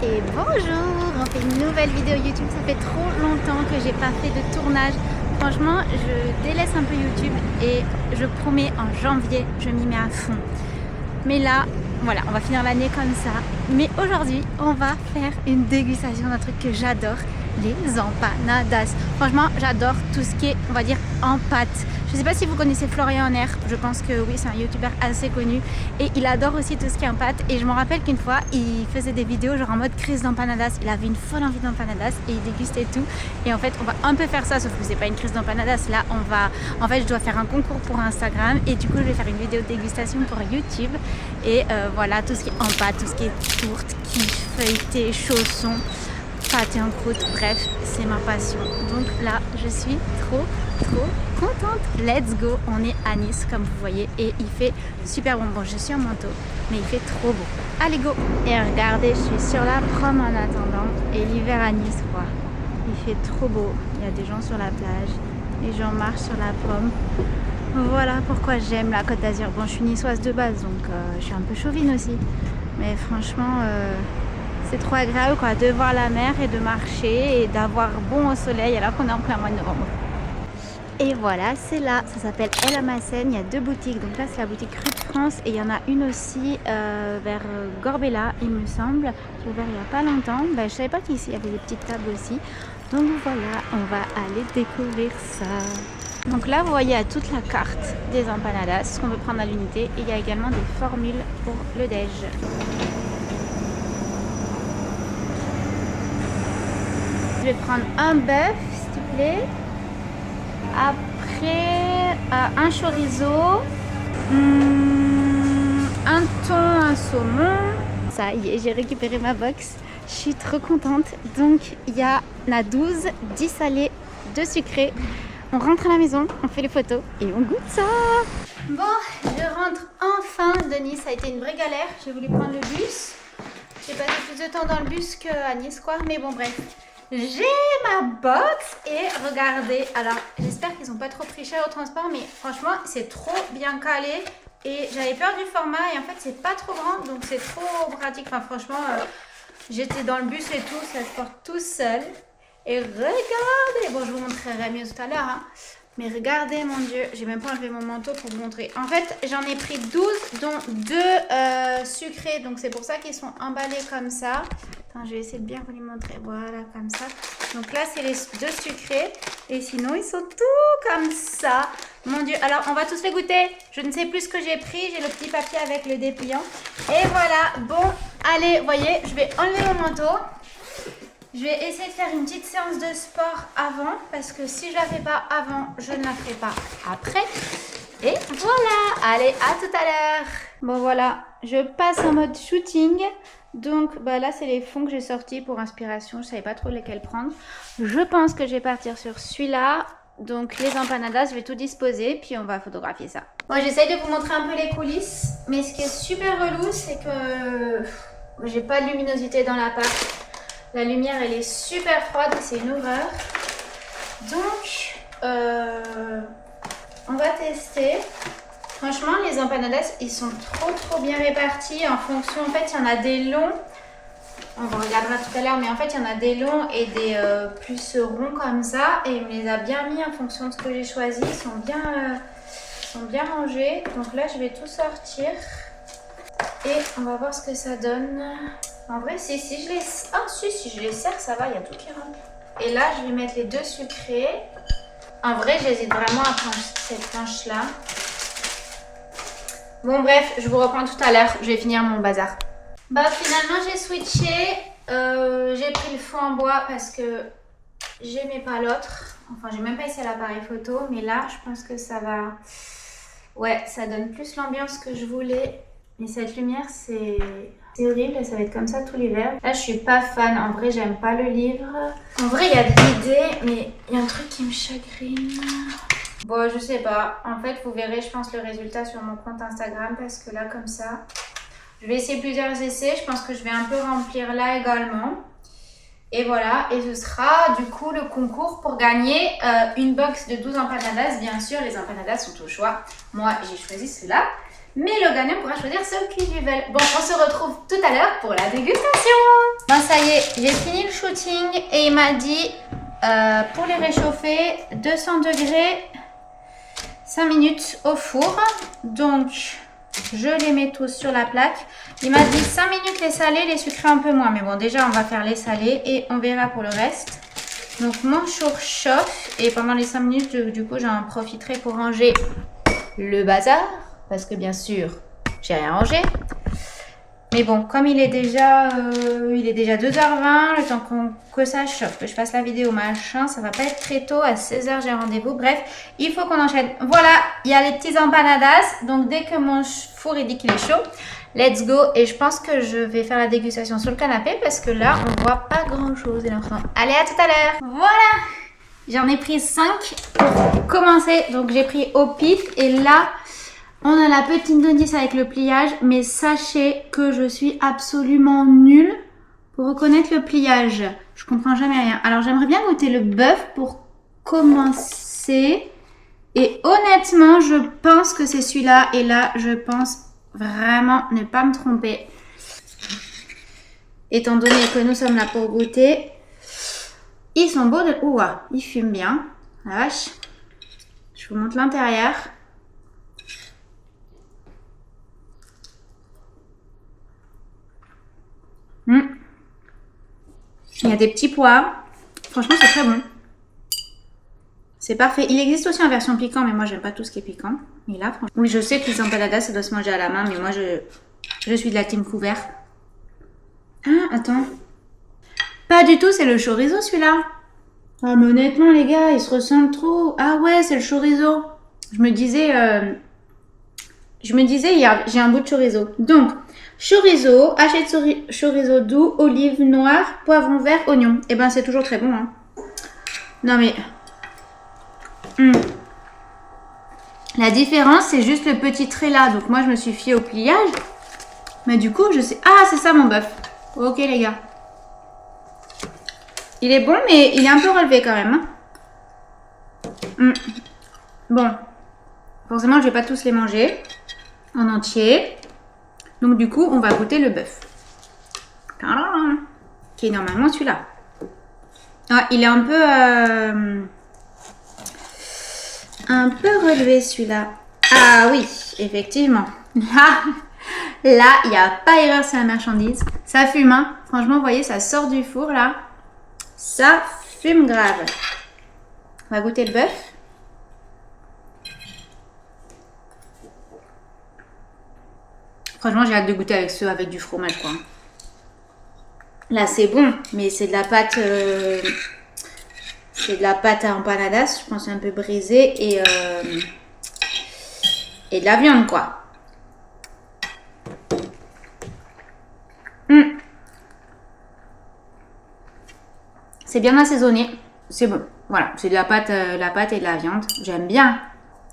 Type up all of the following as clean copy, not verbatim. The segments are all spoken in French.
Et bonjour, on fait une nouvelle vidéo YouTube. Ça fait trop longtemps que j'ai pas fait de tournage. Franchement, je délaisse un peu YouTube et je promets en janvier, je m'y mets à fond. Mais là, voilà, on va finir l'année comme ça. Mais aujourd'hui, on va faire une dégustation d'un truc que j'adore, les empanadas. Franchement, j'adore tout ce qui est, on va dire, en pâte. Je ne sais pas si vous connaissez Florian Honner, je pense que oui, c'est un youtubeur assez connu. Et il adore aussi tout ce qui est en pâte. Et je me rappelle qu'une fois, il faisait des vidéos genre en mode crise d'empanadas. Il avait une folle envie d'empanadas et il dégustait tout. Et en fait, on va un peu faire ça, sauf que c'est pas une crise d'empanadas. Là, en fait, je dois faire un concours pour Instagram. Et du coup, je vais faire une vidéo de dégustation pour YouTube. Et voilà, tout ce qui est en pâte, tout ce qui est tourte, quiche, feuilleté, chaussons, pâte et en croûte, bref, c'est ma passion. Donc là, je suis trop contente. Let's go, on est à Nice comme vous voyez et il fait super bon. Bon, je suis en manteau, mais il fait trop beau. Allez go. Et regardez, je suis sur la prom en attendant et l'hiver à Nice quoi. Il fait trop beau, il y a des gens sur la plage, les gens marchent sur la prom. Voilà pourquoi j'aime la Côte d'Azur. Bon, je suis niçoise de base, donc je suis un peu chauvine aussi. Mais franchement, c'est trop agréable quoi, de voir la mer et de marcher et d'avoir bon au soleil alors qu'on est en plein mois de novembre. Et voilà, c'est là, ça s'appelle El Almacén, il y a deux boutiques. Donc là, c'est la boutique Rue de France et il y en a une aussi vers Gorbella, il me semble, qui est ouvert il n'y a pas longtemps. Ben, je savais pas qu'ici, il y avait des petites tables aussi. Donc voilà, on va aller découvrir ça. Donc là, vous voyez à toute la carte des empanadas, ce qu'on veut prendre à l'unité. Et il y a également des formules pour le déj. Je vais prendre un bœuf, s'il te plaît. Après, un chorizo. Un thon, un saumon. Ça y est, j'ai récupéré ma box. Je suis trop contente. Donc, il y en a 12, 10 salés, 2 sucrés. On rentre à la maison, on fait les photos et on goûte ça. Bon, je rentre enfin de Nice. Ça a été une vraie galère. J'ai voulu prendre le bus. J'ai passé plus de temps dans le bus qu'à Nice, quoi. Mais bon, bref. J'ai ma box et regardez. Alors, j'espère qu'ils n'ont pas trop pris cher au transport, mais franchement, c'est trop bien calé. Et j'avais peur du format et en fait, c'est pas trop grand, donc c'est trop pratique. Enfin, franchement, j'étais dans le bus et tout, ça se porte tout seul. Et regardez, bon je vous montrerai mieux tout à l'heure, hein. Mais regardez mon dieu, j'ai même pas enlevé mon manteau pour vous montrer. En fait j'en ai pris 12 dont 2 sucrés, donc c'est pour ça qu'ils sont emballés comme ça. Attends, je vais essayer de bien vous les montrer, voilà comme ça. Donc là c'est les 2 sucrés et sinon ils sont tout comme ça. Mon dieu, alors on va tous les goûter. Je ne sais plus ce que j'ai pris, j'ai le petit papier avec le dépliant. Et voilà, bon allez, vous voyez, je vais enlever mon manteau. Je vais essayer de faire une petite séance de sport avant, parce que si je la fais pas avant, je ne la ferai pas après. Et voilà, allez, à tout à l'heure. Bon voilà, je passe en mode shooting. Donc bah là, c'est les fonds que j'ai sortis pour inspiration. Je savais pas trop lesquels prendre. Je pense que je vais partir sur celui-là. Donc les empanadas, je vais tout disposer, puis on va photographier ça. Bon, j'essaye de vous montrer un peu les coulisses. Mais ce qui est super relou, c'est que j'ai pas de luminosité dans l'appart. La lumière, elle est super froide, c'est une horreur. Donc, on va tester. Franchement, les empanadas, ils sont trop bien répartis en fonction. En fait, il y en a des longs. On regardera tout à l'heure, mais en fait, il y en a des longs et des plus ronds comme ça. Et il me les a bien mis en fonction de ce que j'ai choisi. Ils sont bien rangés. Donc là, je vais tout sortir. Et on va voir ce que ça donne. En vrai, si je les... Ah, si je les serre, ça va, il y a tout qui rentre. Et là, je vais mettre les 2 sucrés. En vrai, j'hésite vraiment à prendre cette planche-là. Bon, bref, je vous reprends tout à l'heure. Je vais finir mon bazar. Bah, finalement, j'ai switché. J'ai pris le fond en bois parce que j'aimais pas l'autre. Enfin, j'ai même pas essayé l'appareil photo. Mais là, je pense que ça va... Ouais, ça donne plus l'ambiance que je voulais. Mais cette lumière, c'est horrible, ça va être comme ça tout l'hiver. Là, je suis pas fan. En vrai, j'aime pas le livre. En vrai, il y a de l'idée, mais il y a un truc qui me chagrine. Bon, je sais pas. En fait, vous verrez, je pense, le résultat sur mon compte Instagram parce que là, comme ça, je vais essayer plusieurs essais. Je pense que je vais un peu remplir là également. Et voilà, et ce sera du coup le concours pour gagner une box de 12 empanadas. Bien sûr, les empanadas sont au choix. Moi, j'ai choisi ceux-là. Mais le gagnant pourra choisir ceux qui lui veulent. Bon, on se retrouve tout à l'heure pour la dégustation. Ben ça y j'ai fini le shooting et il m'a dit pour les réchauffer 200 degrés 5 minutes au four. Donc je les mets tous sur la plaque. Il m'a dit 5 minutes les salés, les sucrés un peu moins. Mais bon, déjà on va faire les salés et on verra pour le reste. Donc mon four chauffe et pendant les 5 minutes du coup j'en profiterai pour ranger le bazar. Parce que bien sûr j'ai rien rangé. Mais bon, comme il est déjà 2h20, le temps que ça chauffe, que je fasse la vidéo, machin, ça va pas être très tôt. À 16h, j'ai rendez-vous. Bref, il faut qu'on enchaîne. Voilà, il y a les petits empanadas. Donc, dès que mon four il dit qu'il est chaud, let's go. Et je pense que je vais faire la dégustation sur le canapé parce que là, on voit pas grand-chose. Allez, à tout à l'heure. Voilà, j'en ai pris 5 pour commencer. Donc, j'ai pris au pif et là... On a la petite notice avec le pliage, mais sachez que je suis absolument nulle pour reconnaître le pliage. Je comprends jamais rien. Alors j'aimerais bien goûter le bœuf pour commencer. Et honnêtement, je pense que c'est celui-là. Et là, je pense vraiment ne pas me tromper. Étant donné que nous sommes là pour goûter. Ils sont beaux de... Ouah, ils fument bien. La vache. Je vous montre l'intérieur. Il y a des petits pois. Franchement, c'est très bon. C'est parfait. Il existe aussi en version piquant, mais moi, j'aime pas tout ce qui est piquant. Mais là, franchement... Oui, je sais que les empanadas, ça doit se manger à la main, mais moi, je suis de la team couvert. Ah, attends. Pas du tout, c'est le chorizo, celui-là. Ah, mais honnêtement, les gars, ils se ressemblent trop. Ah ouais, c'est le chorizo. Je me disais, j'ai un bout de chorizo. Donc... Chorizo, hachette chorizo doux, olive noire, poivron vert, oignon. Et ben c'est toujours très bon. Hein. Non mais... La différence c'est juste le petit trait là. Donc moi je me suis fiée au pliage. Mais du coup je sais... Ah c'est ça mon bœuf. Ok les gars. Il est bon mais il est un peu relevé quand même. Hein. Bon. Forcément je vais pas tous les manger en entier. Donc du coup, on va goûter le bœuf. Qui est normalement celui-là. Ah, il est un peu relevé celui-là. Ah oui, effectivement. Là, il n'y a pas erreur, c'est la marchandise. Ça fume, hein. Franchement, vous voyez, ça sort du four là. Ça fume grave. On va goûter le bœuf. Franchement, j'ai hâte de goûter avec ceux avec du fromage, quoi. Là, c'est bon, mais c'est de la pâte... c'est de la pâte à empanadas, je pense un peu brisée, et de la viande, quoi. C'est bien assaisonné. C'est bon. Voilà, c'est de la pâte et de la viande. J'aime bien.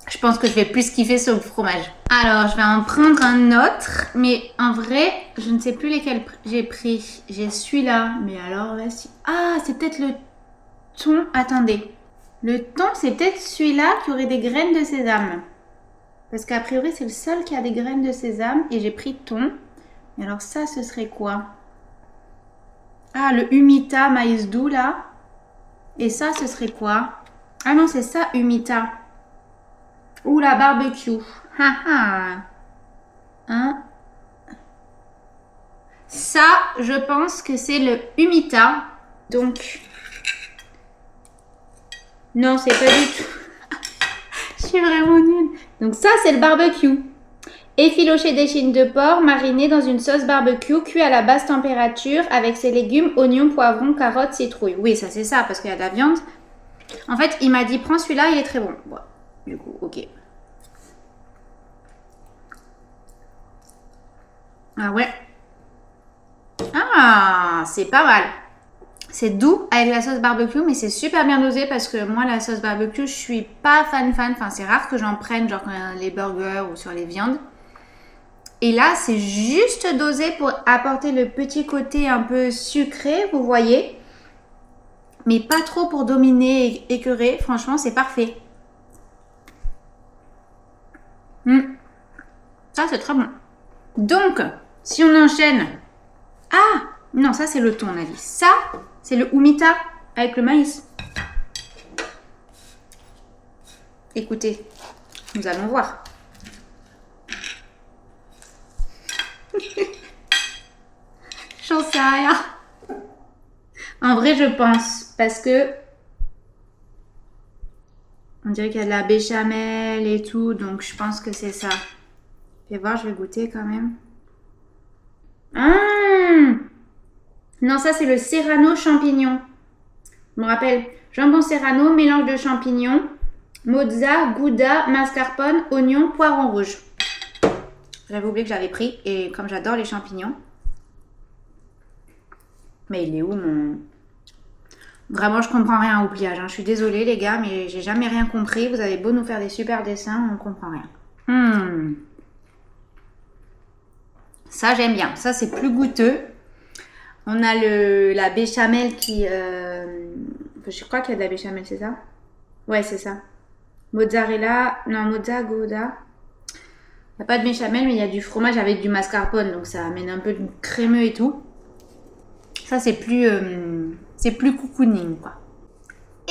Je pense que je vais plus kiffer sur le fromage. Alors, je vais en prendre un autre. Mais en vrai, je ne sais plus lesquels j'ai pris. J'ai celui-là. Mais alors, vas-y. Ah, c'est peut-être le thon. Attendez. Le thon, c'est peut-être celui-là qui aurait des graines de sésame. Parce qu'a priori, c'est le seul qui a des graines de sésame. Et j'ai pris thon. Et alors ça, ce serait quoi? Ah, le humita maïs doux, là. Et ça, ce serait quoi? Ah non, c'est ça, humita. Ou la barbecue. Hein? Ça, je pense que c'est le humita. Donc, non, c'est pas du tout. Je suis vraiment nulle. Donc ça, c'est le barbecue. Effiloché d'échine de porc mariné dans une sauce barbecue, cuit à la basse température avec ses légumes, oignons, poivrons, carottes, citrouilles. Oui, ça c'est ça, parce qu'il y a de la viande. En fait, il m'a dit, prends celui-là, il est très bon. Bon, du coup, ok. Ah ouais. Ah, c'est pas mal. C'est doux avec la sauce barbecue, mais c'est super bien dosé parce que moi, la sauce barbecue, je suis pas fan. Enfin, c'est rare que j'en prenne, genre les burgers ou sur les viandes. Et là, c'est juste dosé pour apporter le petit côté un peu sucré, vous voyez. Mais pas trop pour dominer et écœurer. Franchement, c'est parfait. Ça, c'est très bon. Donc, si on enchaîne... Ah, Non, ça c'est le thon, on a dit. Ça, c'est le umita avec le maïs. Écoutez, nous allons voir. J'en sais rien. En vrai, je pense. Parce que on dirait qu'il y a de la béchamel et tout. Donc, je pense que c'est ça. Je vais voir, je vais goûter quand même. Non, ça, c'est le serrano champignon. Je me rappelle. Jambon serrano, mélange de champignons. Mozza, gouda, mascarpone, oignon, poivron rouge. J'avais oublié que j'avais pris. Et comme j'adore les champignons. Mais il est où mon... Vraiment, je comprends rien au pliage. Hein. Je suis désolée les gars, mais j'ai jamais rien compris. Vous avez beau nous faire des super dessins, on ne comprend rien. Ça, j'aime bien. Ça, c'est plus goûteux. On a la béchamel qui... je crois qu'il y a de la béchamel, c'est ça? Ouais, c'est ça. Mozzarella. Non, mozza, gouda. Il n'y a pas de béchamel, mais il y a du fromage avec du mascarpone. Donc, ça amène un peu de crémeux et tout. Ça, c'est plus cocooning, quoi.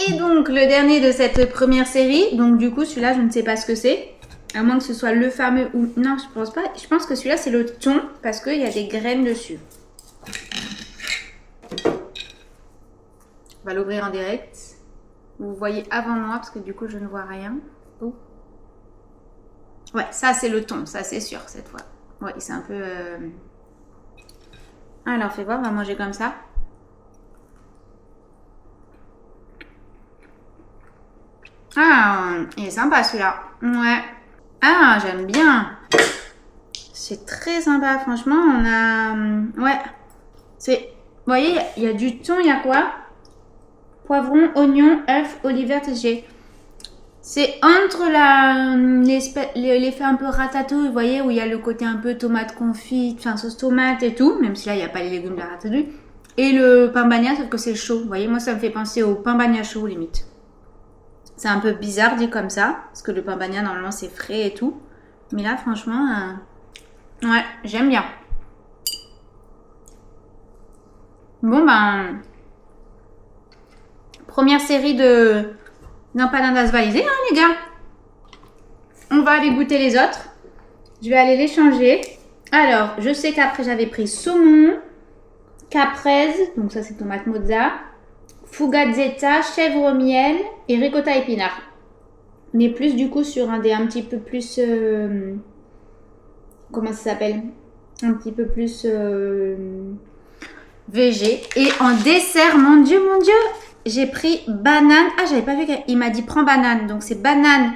Et donc, le dernier de cette première série. Donc, du coup, celui-là, je ne sais pas ce que c'est. À moins que ce soit le fameux... ou non, je pense pas. Je pense que celui-là, c'est le thon. Parce qu'il y a des graines dessus. On va l'ouvrir en direct. Vous voyez avant moi, parce que du coup, je ne vois rien. Oh. Ouais, ça, c'est le thon. Ça, c'est sûr, cette fois. Ouais, c'est un peu... Alors, fais voir, on va manger comme ça. Ah, il est sympa celui-là. Ouais. Ah, j'aime bien. C'est très sympa, franchement. On a... Ouais. C'est... Vous voyez, il y a du thon, il y a quoi? Poivron, oignon, œuf, olive verte et j'ai... C'est entre l'effet un peu ratatouille, vous voyez, où il y a le côté un peu tomate confite, enfin sauce tomate et tout, même si là, il n'y a pas les légumes de la ratatouille. Et le pain bagna, sauf que c'est chaud. Vous voyez, moi, ça me fait penser au pain bagna chaud, limite. C'est un peu bizarre dit comme ça, parce que le pain bagna, normalement, c'est frais et tout. Mais là, franchement, ouais, j'aime bien. Bon, ben... Première série d'empanadas validées, hein, les gars. On va aller goûter les autres. Je vais aller les changer. Alors, je sais qu'après, j'avais pris saumon, caprese, donc ça, c'est tomate mozza, fugazzetta, chèvre miel et ricotta épinard. On est plus, du coup, sur un petit peu plus... comment ça s'appelle? Un petit peu plus... végé. Et en dessert, mon Dieu, j'ai pris banane. Ah, j'avais pas vu qu'il m'a dit prends banane. Donc, c'est banane,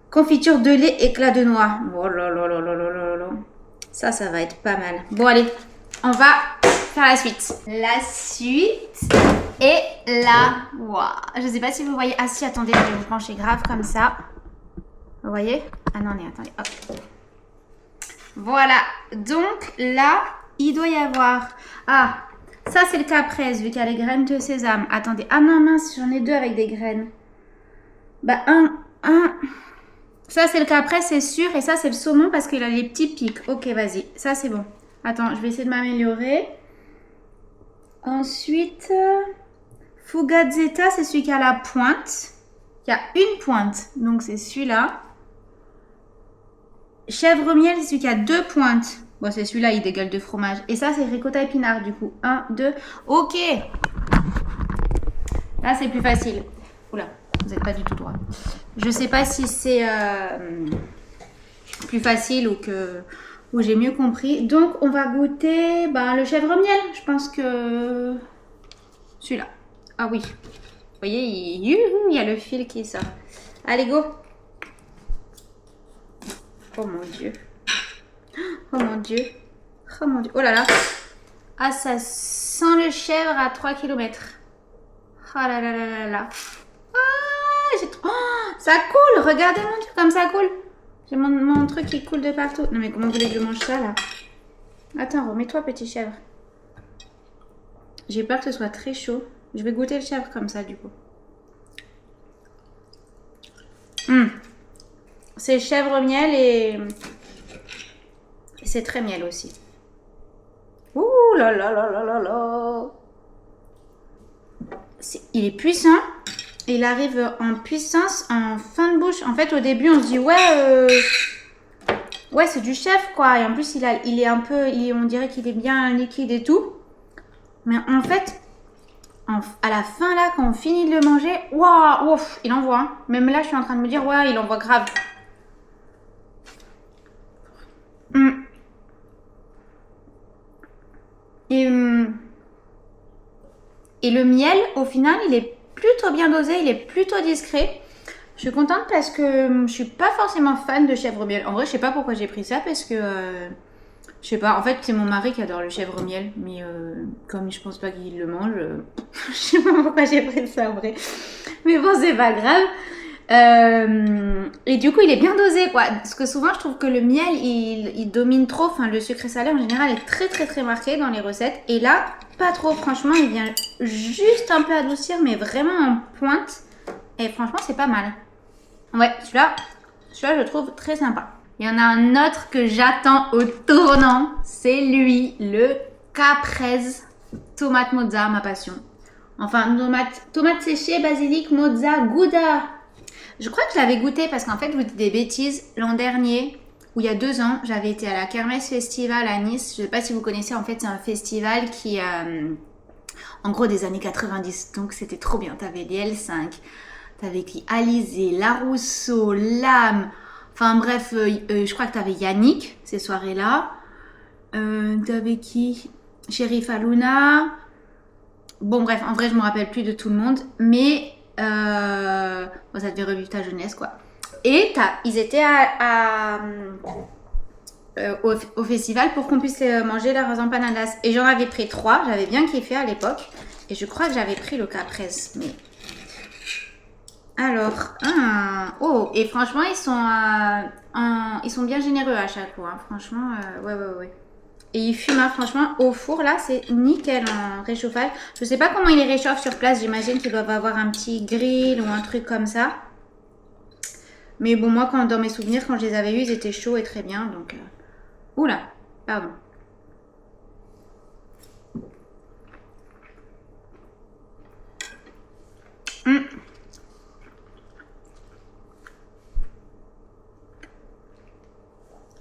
confiture de lait, éclat de noix. Oh là là là là là là là. Ça va être pas mal. Bon, allez, on va faire la suite. La suite est là. Waouh. Je sais pas si vous voyez. Ah si, attendez, je vais vous pencher grave comme ça. Vous voyez? Ah non, mais attendez. Hop. Voilà. Donc, là, il doit y avoir... Ah, ça, c'est le caprese, vu qu'il y a les graines de sésame. Attendez. Ah non, mince, j'en ai deux avec des graines. Bah, ça, c'est le caprese, c'est sûr. Et ça, c'est le saumon parce qu'il a les petits pics. Ok, vas-y. Ça, c'est bon. Attends, je vais essayer de m'améliorer. Ensuite, fugazzetta, c'est celui qui a la pointe. Il y a une pointe. Donc, c'est celui-là. Chèvre miel, c'est celui qui a deux pointes. Bon, c'est celui-là, il dégueule de fromage. Et ça, c'est ricotta épinard, du coup. 1, 2. Ok. Là, c'est plus facile. Oula, vous n'êtes pas du tout droit. Je sais pas si c'est plus facile ou j'ai mieux compris. Donc, on va goûter le chèvre miel. Je pense que celui-là. Ah oui. Vous voyez, il y a le fil qui sort. Allez, go. Oh mon Dieu. Oh mon Dieu. Oh mon Dieu. Oh là là. Ah, ça sent le chèvre à 3 km. Oh là là là là là. Ah, j'ai trop... Oh, ça coule. Regardez mon Dieu, comme ça coule. J'ai mon truc qui coule de partout. Non mais comment vous voulez que je mange ça là? Attends, remets-toi petit chèvre. J'ai peur que ce soit très chaud. Je vais goûter le chèvre comme ça du coup. C'est chèvre miel et c'est très miel aussi. Ouh Ouh là là là là là là. Il est puissant. Il arrive en puissance en fin de bouche. En fait, au début, on se dit ouais, c'est du chef, quoi. Et en plus, il est un peu, on dirait qu'il est bien liquide et tout. Mais en fait, à la fin, là, quand on finit de le manger, waouh, ouf, il envoie. Hein. Même là, je suis en train de me dire, ouais, il envoie grave. Et le miel, au final, il est plutôt bien dosé, il est plutôt discret. Je suis contente parce que je suis pas forcément fan de chèvre miel. En vrai, je sais pas pourquoi j'ai pris ça parce que je sais pas. En fait, c'est mon mari qui adore le chèvre miel, mais comme je pense pas qu'il le mange, je sais pas pourquoi j'ai pris ça en vrai. Mais bon, c'est pas grave. Et du coup, il est bien dosé, quoi. Parce que souvent, je trouve que le miel, il domine trop. Enfin, le sucré salé en général est très très très marqué dans les recettes. Et là, pas trop. Franchement, il vient juste un peu adoucir, mais vraiment en pointe. Et franchement, c'est pas mal. Ouais, celui-là, je le trouve très sympa. Il y en a un autre que j'attends au tournant. C'est lui, le caprese tomate mozza, ma passion. Enfin, tomate séchée, basilic, mozza, gouda. Je crois que je l'avais goûté parce qu'en fait, je vous dis des bêtises. L'an dernier, ou il y a 2 ans, j'avais été à la Kermesse Festival à Nice. Je ne sais pas si vous connaissez, en fait, c'est un festival qui, en gros, des années 90. Donc, c'était trop bien. T'avais les L5, t'avais qui Alizé, Larousseau, Lame. Enfin, bref, je crois que t'avais Yannick, ces soirées-là. T'avais qui Chérif Alouna. Bon, bref, en vrai, je me rappelle plus de tout le monde. Mais... bon, ça devait revivre ta jeunesse, quoi. Et ils étaient au festival pour qu'on puisse manger leurs empanadas. Et j'en avais pris 3, j'avais bien kiffé à l'époque. Et je crois que j'avais pris le caprese. Mais... Alors, oh, et franchement, ils sont bien généreux à chaque fois. Hein. Franchement, ouais. Et il fume, hein, franchement, au four, là, c'est nickel en réchauffage. Je sais pas comment ils les réchauffent sur place. J'imagine qu'ils doivent avoir un petit grill ou un truc comme ça. Mais bon, moi, dans mes souvenirs, quand je les avais eus, ils étaient chauds et très bien. Donc, oula, pardon.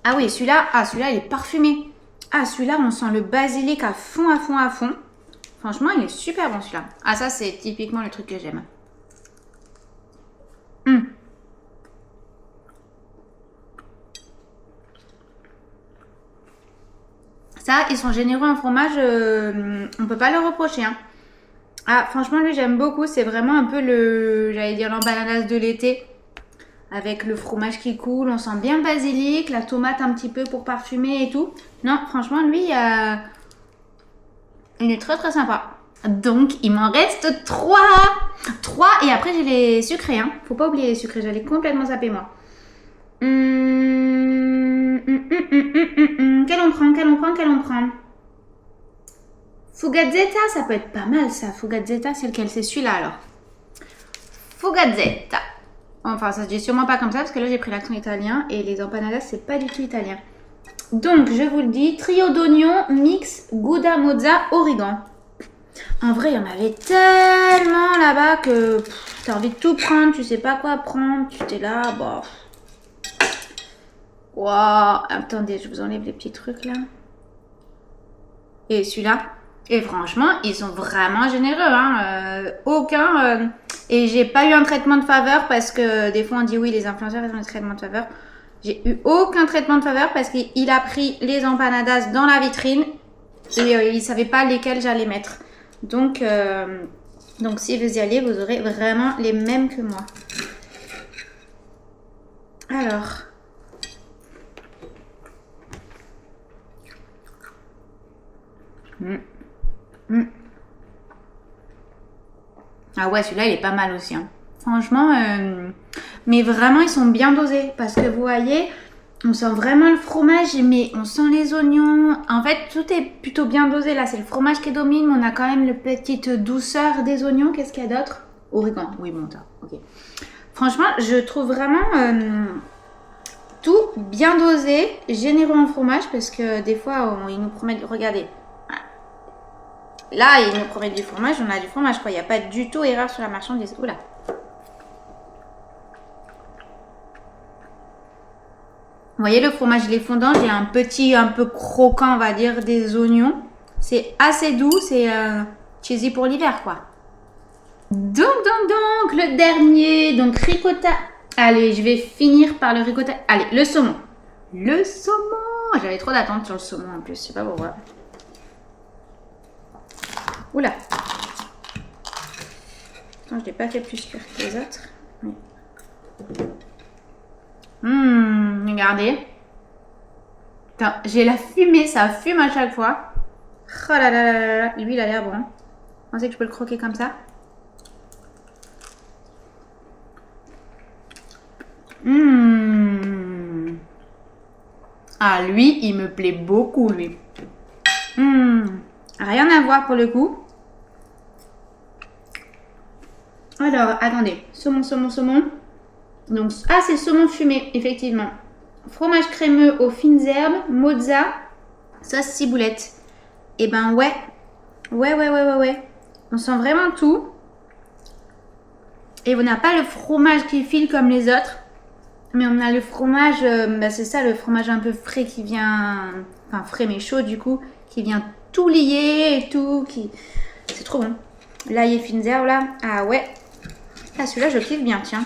Ah oui, celui-là, il est parfumé. Ah, celui-là, on sent le basilic à fond. Franchement, il est super bon, celui-là. Ah, ça, c'est typiquement le truc que j'aime. Ça, ils sont généreux en fromage. On peut pas leur reprocher. Hein. Ah, franchement, lui, j'aime beaucoup. C'est vraiment un peu j'allais dire l'embanadas de l'été. Avec le fromage qui coule, on sent bien le basilic, la tomate un petit peu pour parfumer et tout. Non, franchement, lui, il est très très sympa. Donc, il m'en reste 3. 3 et après, j'ai les sucrés. Hein. Faut pas oublier les sucrés, j'allais complètement zapper moi. Quel on prend Fugazzetta, ça peut être pas mal ça. Fugazzetta, c'est lequel? C'est celui-là alors. Fugazzetta. Enfin, ça se dit sûrement pas comme ça parce que là j'ai pris l'accent italien et les empanadas c'est pas du tout italien. Donc je vous le dis, trio d'oignons, mix, gouda, mozza, origan. En vrai, il y en avait tellement là-bas que t'as envie de tout prendre, tu sais pas quoi prendre, tu t'es là, bon. Waouh, attendez, je vous enlève les petits trucs là. Et celui-là. Et franchement, ils sont vraiment généreux. Hein. Et j'ai pas eu un traitement de faveur parce que des fois on dit oui, les influenceurs ils ont des traitements de faveur. J'ai eu aucun traitement de faveur parce qu'il a pris les empanadas dans la vitrine et il savait pas lesquels j'allais mettre. Donc si vous y allez, vous aurez vraiment les mêmes que moi. Alors... Ah ouais, celui-là, il est pas mal aussi. Hein. Franchement, mais vraiment, ils sont bien dosés. Parce que vous voyez, on sent vraiment le fromage, mais on sent les oignons. En fait, tout est plutôt bien dosé. Là, c'est le fromage qui domine, mais on a quand même la petite douceur des oignons. Qu'est-ce qu'il y a d'autre? Origan. Oui, bon, ça. Ok. Franchement, je trouve vraiment tout bien dosé, généreux en fromage. Parce que des fois, ils nous promettent... Regardez. Là, il nous promet du fromage, on a du fromage quoi. Il n'y a pas du tout erreur sur la marchandise. Oula. Vous voyez, le fromage il est fondant. J'ai un petit, un peu croquant, on va dire, des oignons. C'est assez doux, c'est cheesy pour l'hiver quoi. Donc, le dernier, donc ricotta. Allez, je vais finir par le ricotta. Allez, le saumon. Le saumon. J'avais trop d'attentes sur le saumon en plus, je sais pas pourquoi. Oula. Attends, je l'ai pas fait plus cuire que les autres. Regardez. Putain, j'ai la fumée, ça fume à chaque fois. Oh là là là là là. Lui, il a l'air bon. Vous pensez que je peux le croquer comme ça? Ah, lui, il me plaît beaucoup, lui. Rien à voir pour le coup. Alors, attendez. Saumon. Donc, ah, c'est saumon fumé, effectivement. Fromage crémeux aux fines herbes, mozza, sauce ciboulette. Et ben ouais. Ouais. On sent vraiment tout. Et on n'a pas le fromage qui file comme les autres. Mais on a le fromage, c'est ça, le fromage un peu frais qui vient... Enfin, frais mais chaud du coup. Qui vient tout lier et tout. C'est trop bon. L'ail et fines herbes là. Ah ouais. Ah, celui-là, je kiffe bien, tiens.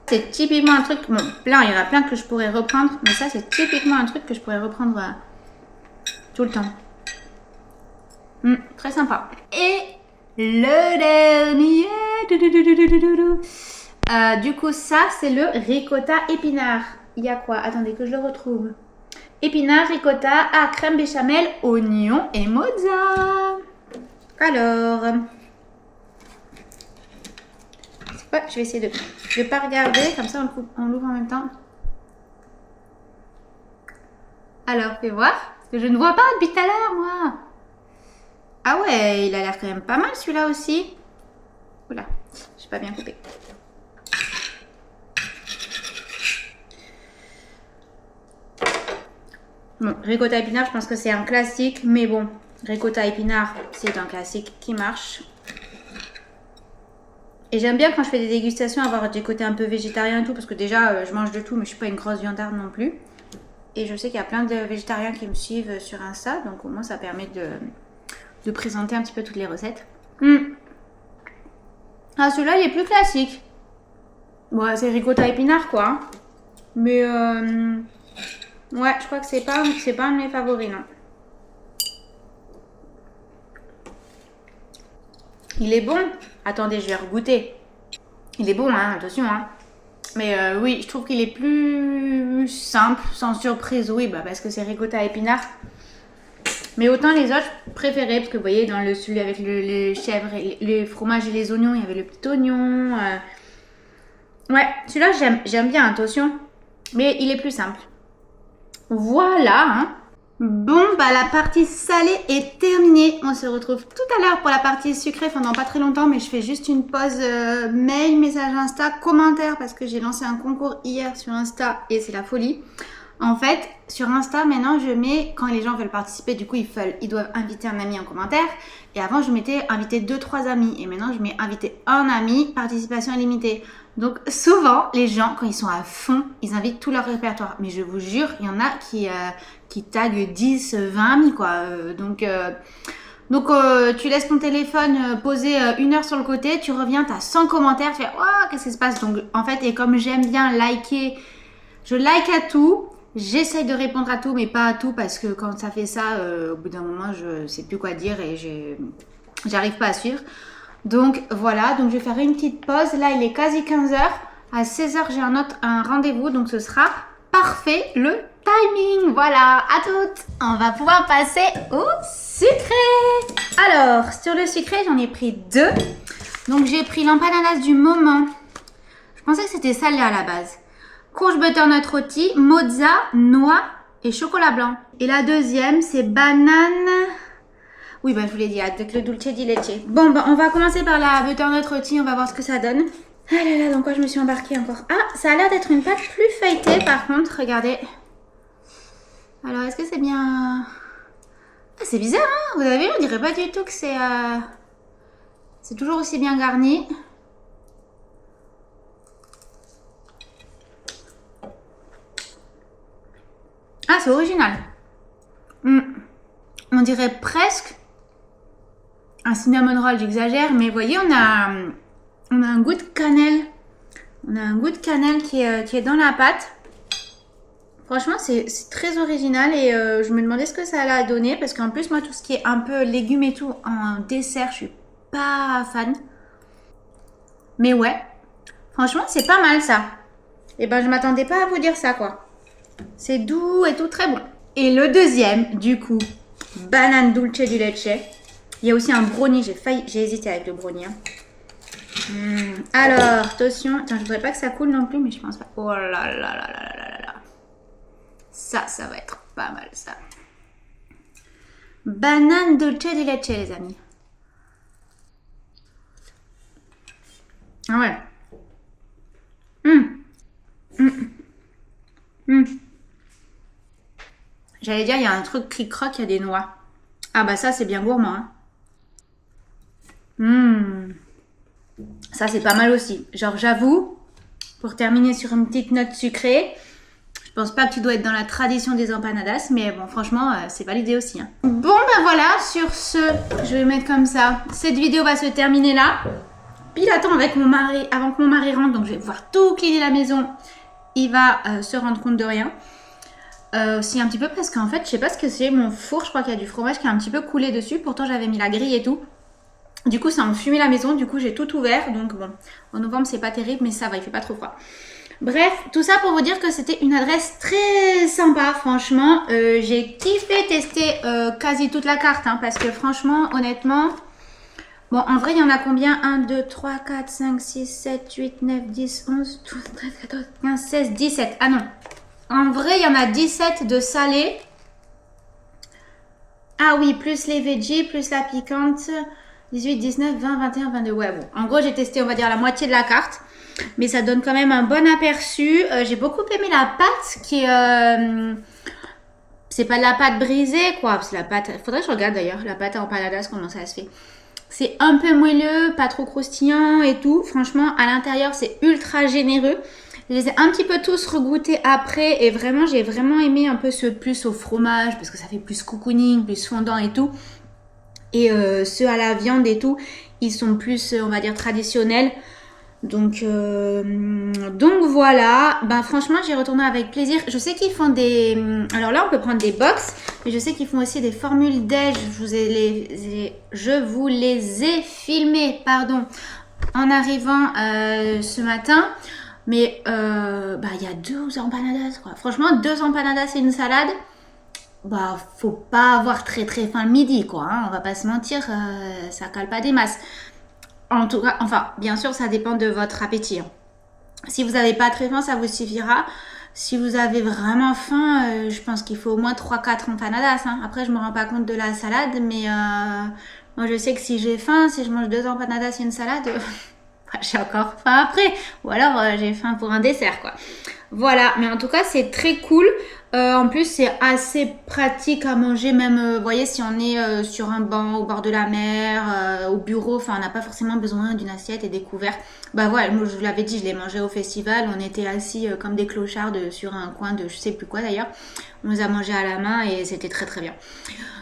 C'est typiquement un truc... Bon, plein, il y en a plein que je pourrais reprendre. Mais ça, c'est typiquement un truc que je pourrais reprendre tout le temps. Très sympa. Et le dernier... du coup, ça, c'est le ricotta épinard. Il y a quoi? Attendez que je le retrouve. Épinard, ricotta, crème béchamel, oignon et mozza. Alors... Ouais, je vais essayer de... Je vais pas regarder, comme ça on l'ouvre en même temps. Alors, fais voir. Parce que je ne vois pas depuis tout à l'heure, moi. Ah ouais, il a l'air quand même pas mal celui-là aussi. Oula, j'ai pas bien coupé. Bon, ricotta épinard, je pense que c'est un classique. Mais bon, ricotta épinard, c'est un classique qui marche. Et j'aime bien quand je fais des dégustations avoir des côtés un peu végétariens et tout. Parce que déjà, je mange de tout, mais je suis pas une grosse viandarde non plus. Et je sais qu'il y a plein de végétariens qui me suivent sur Insta. Donc au moins, ça permet de présenter un petit peu toutes les recettes. Ah, celui-là, il est plus classique. Bon, c'est ricotta épinard, quoi. Hein. Mais, ouais, je crois que c'est pas un de mes favoris, non. Il est bon. Attendez, je vais regoûter. Il est bon, hein, attention, hein. Mais oui, je trouve qu'il est plus simple, sans surprise. Oui, bah parce que c'est ricotta épinard. Mais autant les autres, je préférais, parce que vous voyez, dans celui avec les chèvres, et les fromages et les oignons, il y avait le petit oignon. Ouais, celui-là, j'aime bien, attention. Mais il est plus simple. Voilà, hein. Bon, bah la partie salée est terminée. On se retrouve tout à l'heure pour la partie sucrée. Enfin, dans pas très longtemps, mais je fais juste une pause mail, message Insta, commentaire, parce que j'ai lancé un concours hier sur Insta et c'est la folie. En fait, sur Insta, maintenant, je mets, quand les gens veulent participer, du coup, ils doivent inviter un ami en commentaire. Et avant, je mettais inviter 2-3 amis. Et maintenant, je mets inviter un ami, participation illimitée. Donc, souvent, les gens, quand ils sont à fond, ils invitent tout leur répertoire. Mais je vous jure, il y en a qui taguent 10, 20 amis, quoi. Donc, tu laisses ton téléphone posé 1 heure sur le côté, tu reviens, tu as 100 commentaires, tu fais « Oh, qu'est-ce qui se passe ?» Donc, en fait, et comme j'aime bien liker, je like à tout. J'essaye de répondre à tout, mais pas à tout, parce que quand ça fait ça, au bout d'un moment, je sais plus quoi dire et j'arrive pas à suivre. Donc voilà, donc je vais faire une petite pause. Là, il est quasi 15h. À 16h, j'ai un rendez-vous, donc ce sera parfait le timing. Voilà, à toutes. On va pouvoir passer au sucré. Alors, sur le sucré, j'en ai pris 2. Donc j'ai pris l'empanadas du moment. Je pensais que c'était salé à la base. Courge butternut rôti, mozza, noix et chocolat blanc. Et la deuxième, c'est banane. Oui, bah je vous l'ai dit, avec le dulce di leche. Bon, bah on va commencer par la butternut rôti, on va voir ce que ça donne. Ah là là, dans quoi je me suis embarquée encore? Ah, ça a l'air d'être une pâte plus feuilletée par contre, regardez. Alors, est-ce que c'est bien... Ah, c'est bizarre, hein? Vous avez vu, on dirait pas du tout que c'est... C'est toujours aussi bien garni. Ah, c'est original. On dirait presque un cinnamon roll, j'exagère, mais vous voyez, on a un goût de cannelle. On a un goût de cannelle qui est dans la pâte. Franchement, c'est très original et je me demandais ce que ça allait donner parce qu'en plus, moi, tout ce qui est un peu légumes et tout en dessert, je suis pas fan. Mais ouais, franchement, c'est pas mal ça. Et ben, je m'attendais pas à vous dire ça, quoi. C'est doux et tout, très bon. Et le deuxième, du coup, banane dulce du leche. Il y a aussi un brownie, j'ai hésité avec le brownie. Hein. Alors, attention, attends, je voudrais pas que ça coule non plus, mais je pense pas. Oh là là là là là là là. Ça va être pas mal, ça. Banane dulce du leche, les amis. Ah ouais. J'allais dire, il y a un truc qui croque, il y a des noix. Ah bah ça, c'est bien gourmand. Hein. Ça, c'est pas mal aussi. Genre, j'avoue, pour terminer sur une petite note sucrée, je pense pas que tu dois être dans la tradition des empanadas, mais bon, franchement, c'est validé aussi. Hein. Bon, ben voilà, sur ce, je vais mettre comme ça. Cette vidéo va se terminer là. Pile à temps avec mon mari, avant que mon mari rentre, donc je vais pouvoir tout cleaner la maison. Il va se rendre compte de rien. Aussi un petit peu parce qu'en fait, je sais pas ce que c'est, mon four, je crois qu'il y a du fromage qui a un petit peu coulé dessus. Pourtant, j'avais mis la grille et tout. Du coup, ça a enfumé la maison. Du coup, j'ai tout ouvert. Donc bon, en novembre, c'est pas terrible, mais ça va, il fait pas trop froid. Bref, tout ça pour vous dire que c'était une adresse très sympa, franchement. J'ai kiffé tester quasi toute la carte, hein, parce que franchement, honnêtement... Bon, en vrai, il y en a combien? 1, 2, 3, 4, 5, 6, 7, 8, 9, 10, 11, 12, 13, 14, 15, 16, 17. Ah non. En vrai, il y en a 17 de salés. Ah oui, plus les veggies, plus la piquante. 18, 19, 20, 21, 22. Ouais, bon. En gros, j'ai testé, on va dire, la moitié de la carte. Mais ça donne quand même un bon aperçu. J'ai beaucoup aimé la pâte qui est... c'est pas de la pâte brisée, quoi. C'est la pâte... Faudrait que je regarde d'ailleurs, la pâte à empanadas, comment ça se fait. C'est un peu moelleux, pas trop croustillant et tout. Franchement, à l'intérieur, c'est ultra généreux. Je les ai un petit peu tous regoûtés après. Et vraiment, j'ai vraiment aimé un peu ce plus au fromage. Parce que ça fait plus cocooning, plus fondant et tout. Et ceux à la viande et tout, ils sont plus, on va dire, traditionnels. Donc voilà, ben franchement j'ai retourné avec plaisir. Je sais qu'ils font des... Alors là on peut prendre des box, mais je sais qu'ils font aussi des formules déj. Je vous les ai filmées, pardon, en arrivant ce matin. Mais il y a 2 empanadas quoi. Franchement 2 empanadas et une salade. Bah faut pas avoir très faim le midi quoi, hein. On va pas se mentir, ça cale pas des masses. En tout cas, enfin, bien sûr, ça dépend de votre appétit. Si vous n'avez pas très faim, ça vous suffira. Si vous avez vraiment faim, je pense qu'il faut au moins 3-4 empanadas. Hein. Après, je ne me rends pas compte de la salade, mais moi, je sais que si j'ai faim, si je mange 2 empanadas et une salade, j'ai encore faim après. Ou alors, j'ai faim pour un dessert, quoi. Voilà, mais en tout cas, c'est très cool. En plus, c'est assez pratique à manger, même, vous voyez, si on est sur un banc au bord de la mer, au bureau, enfin, on n'a pas forcément besoin d'une assiette et des couverts. Bah voilà, moi, je vous l'avais dit, je l'ai mangé au festival, on était assis comme des clochards sur un coin de je sais plus quoi d'ailleurs. On nous a mangé à la main et c'était très bien.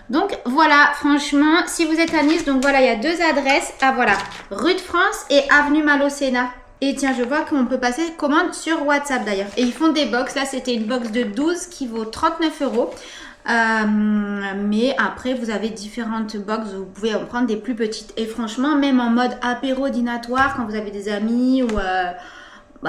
Donc voilà, franchement, si vous êtes à Nice, donc voilà, il y a 2 adresses. Ah voilà, rue de France et avenue Malocena. Et tiens, je vois qu'on peut passer commande sur WhatsApp d'ailleurs. Et ils font des box. Là, c'était une box de 12 qui vaut 39 €. Mais après, vous avez différentes box. Vous pouvez en prendre des plus petites. Et franchement, même en mode apéro dînatoire, quand vous avez des amis ou...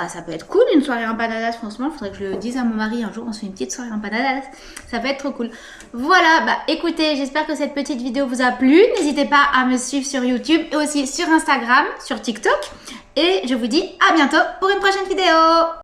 ça peut être cool une soirée empanadas, franchement, faudrait que je le dise à mon mari un jour, on se fait une petite soirée empanadas, ça peut être trop cool. Voilà, écoutez, j'espère que cette petite vidéo vous a plu, n'hésitez pas à me suivre sur YouTube et aussi sur Instagram, sur TikTok, et je vous dis à bientôt pour une prochaine vidéo.